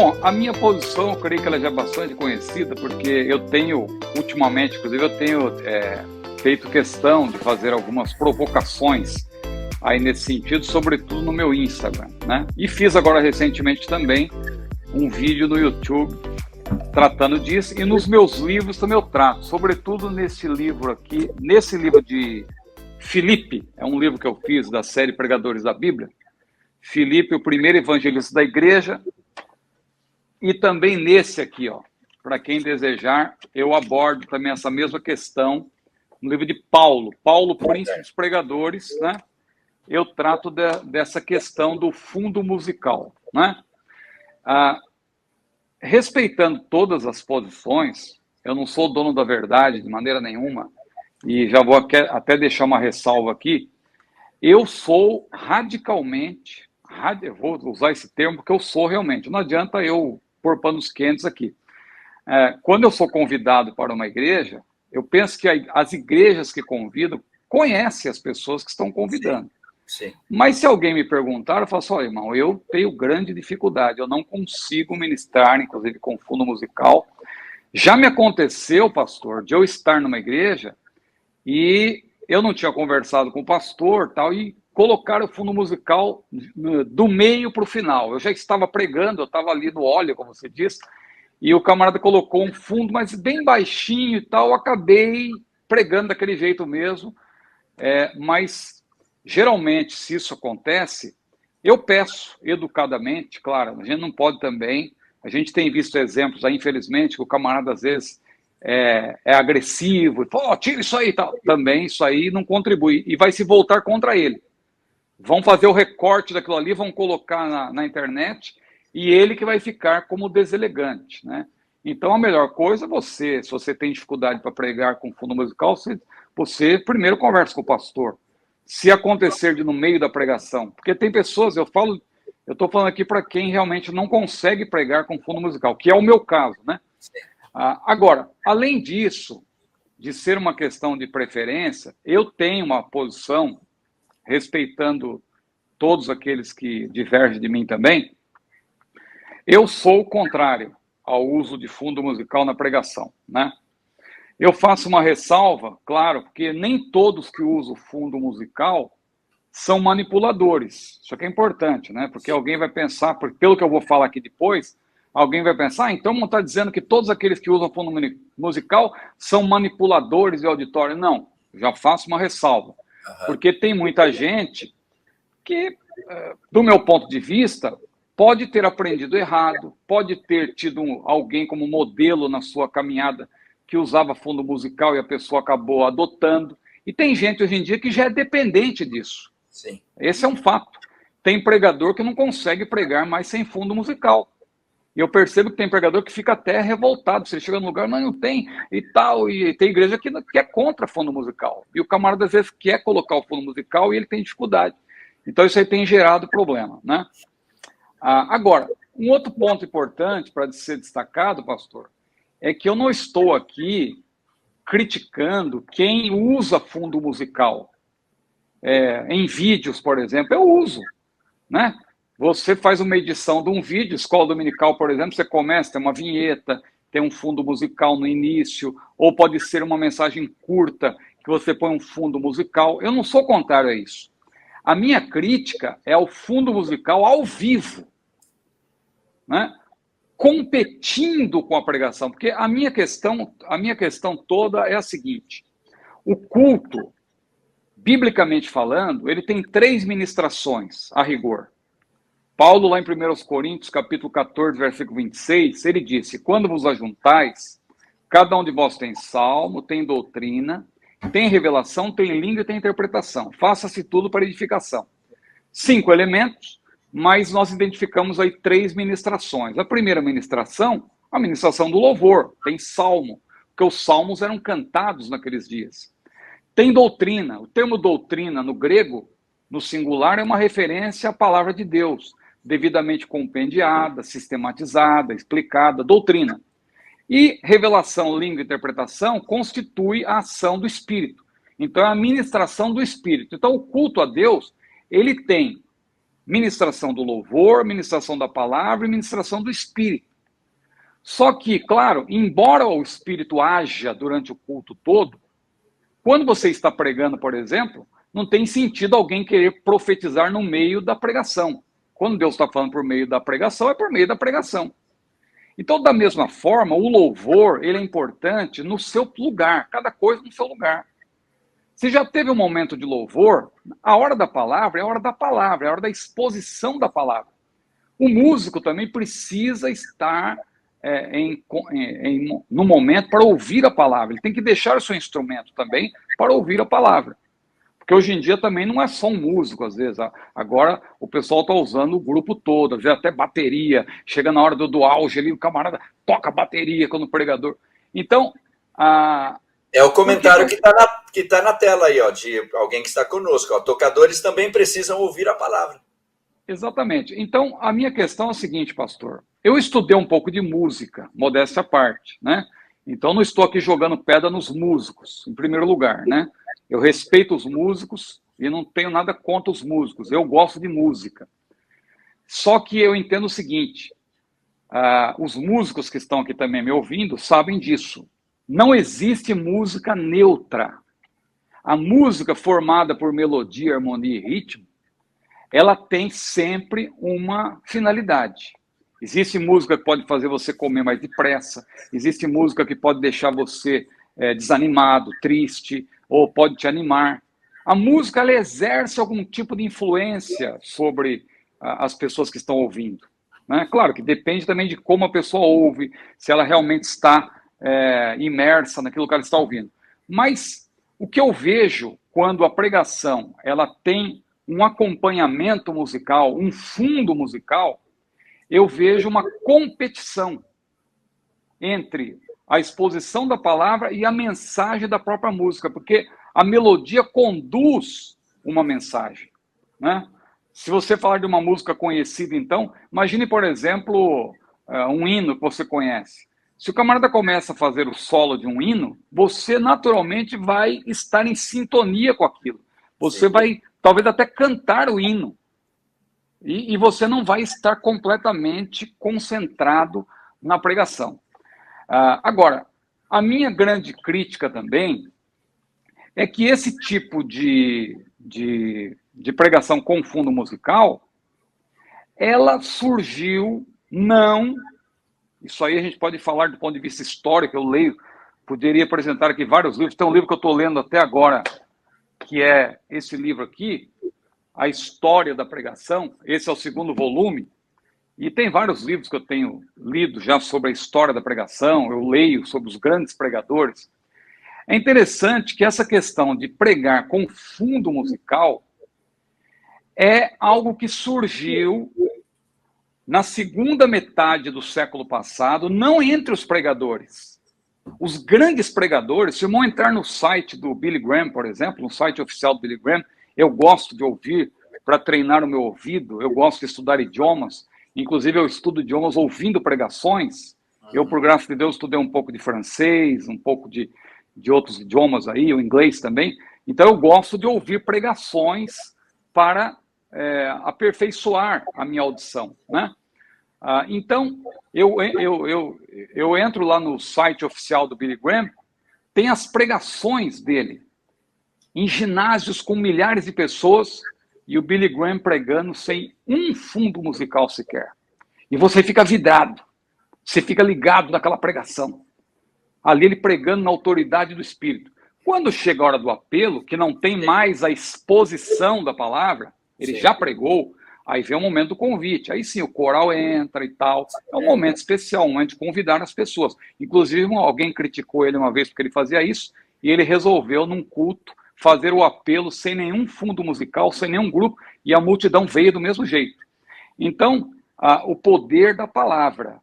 Bom, a minha posição, eu creio que ela já é bastante conhecida, porque eu tenho, ultimamente, inclusive, eu tenho feito questão de fazer algumas provocações aí nesse sentido, sobretudo no meu Instagram, né? E fiz agora recentemente também um vídeo no YouTube tratando disso, e nos meus livros também eu trato, sobretudo nesse livro aqui, nesse livro de Filipe, é um livro que eu fiz da série Pregadores da Bíblia, Filipe, o primeiro evangelista da igreja, e também nesse aqui, ó, para quem desejar, eu abordo também essa mesma questão no livro de Paulo, Príncipe dos Pregadores, né? Eu trato dessa questão do fundo musical, né? Respeitando todas as posições, eu não sou dono da verdade de maneira nenhuma, e já vou até deixar uma ressalva aqui, eu sou radicalmente, eu vou usar esse termo porque eu sou realmente, não adianta eu pôr panos quentes aqui. Quando eu sou convidado para uma igreja, eu penso que as igrejas que convidam conhecem as pessoas que estão convidando. Sim. Mas se alguém me perguntar, eu falo assim, olha, irmão, eu tenho grande dificuldade, eu não consigo ministrar, inclusive com fundo musical. Já me aconteceu, pastor, de eu estar numa igreja e eu não tinha conversado com o pastor tal, e colocar o fundo musical do meio para o final. Eu já estava pregando, eu estava ali no óleo, como você disse, e o camarada colocou um fundo, mas bem baixinho e tal, eu acabei pregando daquele jeito mesmo, mas geralmente, se isso acontece, eu peço educadamente, claro, a gente não pode também, a gente tem visto exemplos aí, infelizmente, que o camarada às vezes é agressivo, pô, tira isso aí e tal. Também isso aí não contribui e vai se voltar contra ele. Vão fazer o recorte daquilo ali, vão colocar na internet e ele que vai ficar como deselegante, né? Então a melhor coisa é se você tem dificuldade para pregar com fundo musical, você primeiro conversa com o pastor. Se acontecer de no meio da pregação, porque tem pessoas, eu estou falando aqui para quem realmente não consegue pregar com fundo musical, que é o meu caso, né? Agora, além disso, de ser uma questão de preferência, eu tenho uma posição, respeitando todos aqueles que divergem de mim também, eu sou o contrário ao uso de fundo musical na pregação, né? Eu faço uma ressalva, claro, porque nem todos que usam fundo musical são manipuladores. Isso aqui é importante, né? Porque alguém vai pensar, pelo que eu vou falar aqui depois, alguém vai pensar, então não está dizendo que todos aqueles que usam fundo musical são manipuladores de auditório. Não, já faço uma ressalva. Porque tem muita gente que, do meu ponto de vista, pode ter aprendido errado, pode ter tido alguém como modelo na sua caminhada que usava fundo musical e a pessoa acabou adotando. E tem gente hoje em dia que já é dependente disso. Sim. Esse é um fato. Tem pregador que não consegue pregar mais sem fundo musical. E eu percebo que tem pregador que fica até revoltado. Você chega no lugar, não tem e tal. E tem igreja que é contra fundo musical. E o camarada às vezes quer colocar o fundo musical e ele tem dificuldade. Então isso aí tem gerado problema, né? Agora, um outro ponto importante para ser destacado, pastor, é que eu não estou aqui criticando quem usa fundo musical. Em vídeos, por exemplo, eu uso, né? Você faz uma edição de um vídeo, escola dominical, por exemplo, você começa, tem uma vinheta, tem um fundo musical no início, ou pode ser uma mensagem curta, que você põe um fundo musical. Eu não sou contrário a isso. A minha crítica é ao fundo musical ao vivo, né? Competindo com a pregação, porque a minha questão toda é a seguinte: o culto, biblicamente falando, ele tem 3 ministrações, a rigor. Paulo, lá em 1 Coríntios, capítulo 14, versículo 26, ele disse, quando vos ajuntais, cada um de vós tem salmo, tem doutrina, tem revelação, tem língua e tem interpretação. Faça-se tudo para edificação. 5 elementos, mas nós identificamos aí 3 ministrações. A primeira ministração, a ministração do louvor, tem salmo, porque os salmos eram cantados naqueles dias. Tem doutrina, o termo doutrina no grego, no singular, é uma referência à palavra de Deus, devidamente compendiada, sistematizada, explicada, doutrina. E revelação, língua e interpretação constitui a ação do Espírito. Então, é a ministração do Espírito. Então, o culto a Deus, ele tem ministração do louvor, ministração da palavra e ministração do Espírito. Só que, claro, embora o Espírito haja durante o culto todo, quando você está pregando, por exemplo, não tem sentido alguém querer profetizar no meio da pregação. Quando Deus está falando por meio da pregação, é por meio da pregação. Então, da mesma forma, o louvor, ele é importante no seu lugar, cada coisa no seu lugar. Se já teve um momento de louvor, a hora da palavra é a hora da palavra, é a hora da exposição da palavra. O músico também precisa estar no momento para ouvir a palavra. Ele tem que deixar o seu instrumento também para ouvir a palavra. Porque hoje em dia também não é só um músico, às vezes. Agora o pessoal está usando o grupo todo, às vezes até bateria. Chega na hora do auge ali, o camarada toca bateria quando o pregador... Então... É o comentário que tá na tela aí, ó, de alguém que está conosco. Ó. Tocadores também precisam ouvir a palavra. Exatamente. Então, a minha questão é a seguinte, pastor. Eu estudei um pouco de música, modéstia à parte, né? Então, não estou aqui jogando pedra nos músicos, em primeiro lugar, né? Eu respeito os músicos e não tenho nada contra os músicos. Eu gosto de música. Só que eu entendo o seguinte, os músicos que estão aqui também me ouvindo sabem disso. Não existe música neutra. A música formada por melodia, harmonia e ritmo, ela tem sempre uma finalidade. Existe música que pode fazer você comer mais depressa, existe música que pode deixar você desanimado, triste, ou pode te animar. A música, ela exerce algum tipo de influência sobre as pessoas que estão ouvindo, né? Claro que depende também de como a pessoa ouve, se ela realmente está imersa naquilo que ela está ouvindo. Mas o que eu vejo quando a pregação ela tem um acompanhamento musical, um fundo musical, eu vejo uma competição entre a exposição da palavra e a mensagem da própria música, porque a melodia conduz uma mensagem, né? Se você falar de uma música conhecida, então, imagine, por exemplo, um hino que você conhece. Se o camarada começa a fazer o solo de um hino, você naturalmente vai estar em sintonia com aquilo. Você vai, talvez, até cantar o hino. E você não vai estar completamente concentrado na pregação. Agora, a minha grande crítica também é que esse tipo de pregação com fundo musical, ela surgiu não... Isso aí a gente pode falar do ponto de vista histórico, eu leio, poderia apresentar aqui vários livros, tem um livro que eu estou lendo até agora, que é esse livro aqui, A História da Pregação, esse é o segundo volume, e tem vários livros que eu tenho lido já sobre a história da pregação, eu leio sobre os grandes pregadores. É interessante que essa questão de pregar com fundo musical é algo que surgiu na segunda metade do século passado, não entre os pregadores. Os grandes pregadores, se eu entrar no site do Billy Graham, por exemplo, no site oficial do Billy Graham, eu gosto de ouvir para treinar o meu ouvido, eu gosto de estudar idiomas, inclusive eu estudo idiomas ouvindo pregações. Eu, por graça de Deus, estudei um pouco de francês, um pouco de outros idiomas aí, o inglês também. Então eu gosto de ouvir pregações para aperfeiçoar a minha audição, né? Então, eu entro lá no site oficial do Billy Graham, tem as pregações dele, em ginásios com milhares de pessoas, e o Billy Graham pregando sem um fundo musical sequer. E você fica vidrado, você fica ligado naquela pregação. Ali ele pregando na autoridade do Espírito. Quando chega a hora do apelo, que não tem mais a exposição da palavra, ele já pregou, aí vem o momento do convite. Aí sim, o coral entra e tal. É um momento especial, um momento de convidar as pessoas. Inclusive, alguém criticou ele uma vez porque ele fazia isso, e ele resolveu, num culto, fazer o apelo sem nenhum fundo musical, sem nenhum grupo, e a multidão veio do mesmo jeito. Então, o poder da palavra.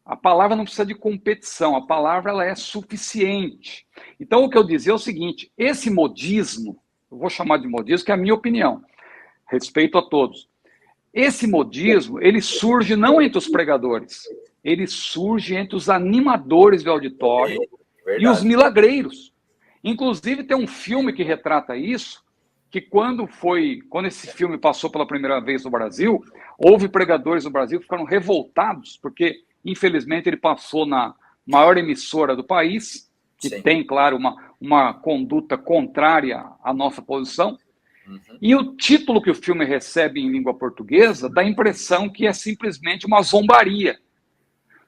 A palavra não precisa de competição, a palavra ela é suficiente. Então, o que eu dizia é o seguinte, esse modismo, eu vou chamar de modismo, que é a minha opinião, respeito a todos. Esse modismo, ele surge não entre os pregadores, ele surge entre os animadores do auditório e os milagreiros. Inclusive, tem um filme que retrata isso, que quando esse filme passou pela primeira vez no Brasil, houve pregadores no Brasil que ficaram revoltados, porque, infelizmente, ele passou na maior emissora do país, que Sim. tem, claro, uma conduta contrária à nossa posição. E o título que o filme recebe em língua portuguesa dá a impressão que é simplesmente uma zombaria.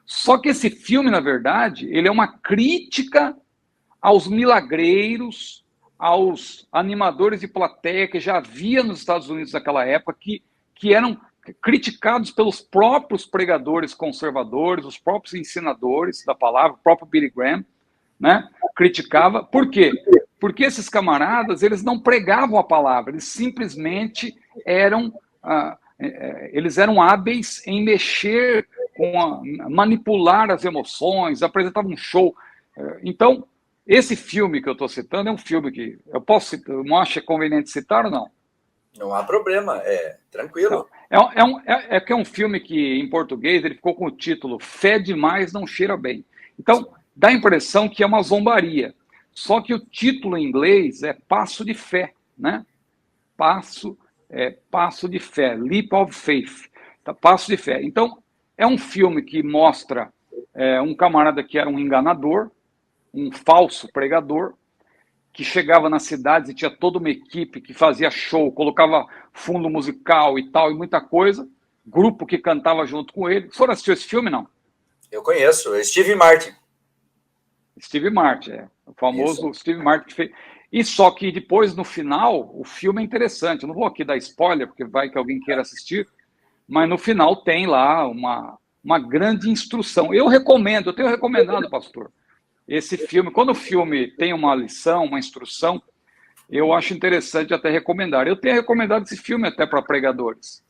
Só que esse filme, na verdade, ele é uma crítica aos milagreiros, aos animadores de plateia que já havia nos Estados Unidos naquela época, que eram criticados pelos próprios pregadores conservadores, os próprios ensinadores da palavra, o próprio Billy Graham, né? Criticava. Por quê? Porque esses camaradas, eles não pregavam a palavra, eles simplesmente eram hábeis em mexer manipular as emoções, apresentavam um show. Então, esse filme que eu estou citando é um filme que eu não acho conveniente citar ou não? Não há problema, tranquilo. É um filme que, em português, ele ficou com o título Fé Demais Não Cheira Bem. Então, dá a impressão que é uma zombaria. Só que o título em inglês é Passo de Fé, né? Passo de Fé, Leap of Faith, tá? Passo de Fé. Então, é um filme que mostra um camarada que era um enganador, um falso pregador, que chegava nas cidades e tinha toda uma equipe que fazia show, colocava fundo musical e tal, e muita coisa, grupo que cantava junto com ele. Foram assistir esse filme, não? Eu conheço, Steve Martin. Steve Martin, o famoso Isso. Steve Martin que fez. E só que depois, no final, o filme é interessante. Eu não vou aqui dar spoiler, porque vai que alguém queira assistir, mas no final tem lá uma grande instrução. Eu tenho recomendado, pastor, esse filme. Quando o filme tem uma lição, uma instrução, eu acho interessante até recomendar. Eu tenho recomendado esse filme até para pregadores.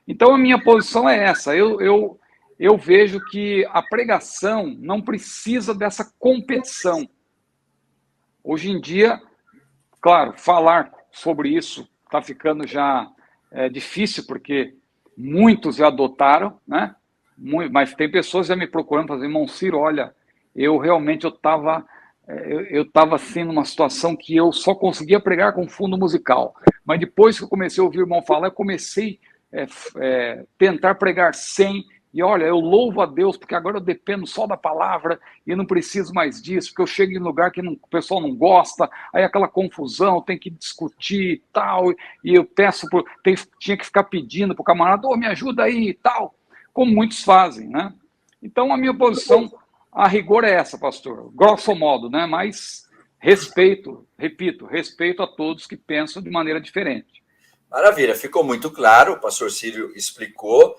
Então, a minha posição é essa. Eu vejo que a pregação não precisa dessa competição. Hoje em dia, claro, falar sobre isso está ficando já difícil, porque muitos já adotaram, né? Mas tem pessoas já me procurando, fazendo, irmão Ciro, olha, eu estava assim numa situação que eu só conseguia pregar com fundo musical. Mas depois que eu comecei a ouvir o irmão falar, eu comecei a tentar pregar sem. E olha, eu louvo a Deus, porque agora eu dependo só da palavra e não preciso mais disso, porque eu chego em lugar que o pessoal não gosta, aí aquela confusão, tem que discutir e tal, e eu tinha que ficar pedindo para o camarada, me ajuda aí e tal, como muitos fazem, né? Então, a minha posição, a rigor é essa, pastor, grosso modo, né? Mas respeito a todos que pensam de maneira diferente. Maravilha, ficou muito claro, o pastor Círio explicou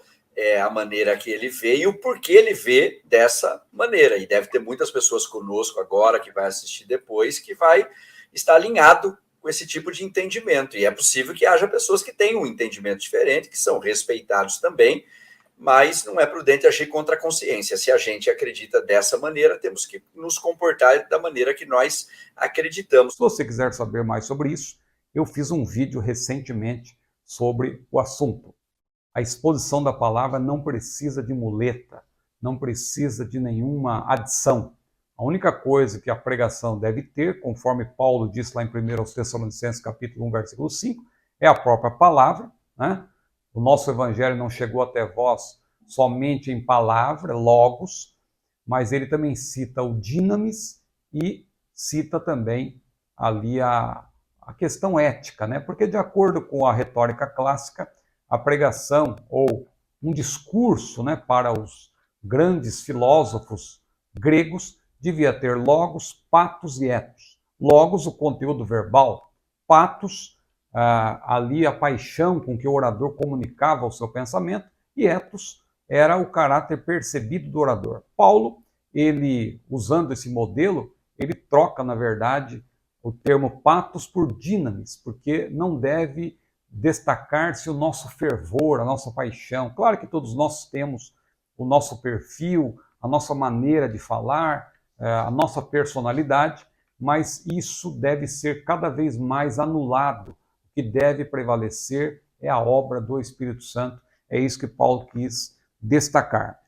a maneira que ele vê e o porquê ele vê dessa maneira. E deve ter muitas pessoas conosco agora, que vai assistir depois, que vai estar alinhado com esse tipo de entendimento. E é possível que haja pessoas que tenham um entendimento diferente, que são respeitados também, mas não é prudente agir contra a consciência. Se a gente acredita dessa maneira, temos que nos comportar da maneira que nós acreditamos. Se você quiser saber mais sobre isso, eu fiz um vídeo recentemente sobre o assunto. A exposição da palavra não precisa de muleta, não precisa de nenhuma adição. A única coisa que a pregação deve ter, conforme Paulo disse lá em 1 Tessalonicenses capítulo 1, versículo 5, é a própria palavra, né? O nosso evangelho não chegou até vós somente em palavra, logos, mas ele também cita o dinamis e cita também ali a questão ética, né? Porque de acordo com a retórica clássica, a pregação ou um discurso, né, para os grandes filósofos gregos devia ter logos, patos e etos. Logos, o conteúdo verbal, patos, ali a paixão com que o orador comunicava o seu pensamento, e etos era o caráter percebido do orador. Paulo, ele, usando esse modelo, ele troca, na verdade, o termo patos por dinamis, porque não deve destacar-se o nosso fervor, a nossa paixão. Claro que todos nós temos o nosso perfil, a nossa maneira de falar, a nossa personalidade, mas isso deve ser cada vez mais anulado. O que deve prevalecer é a obra do Espírito Santo. É isso que Paulo quis destacar.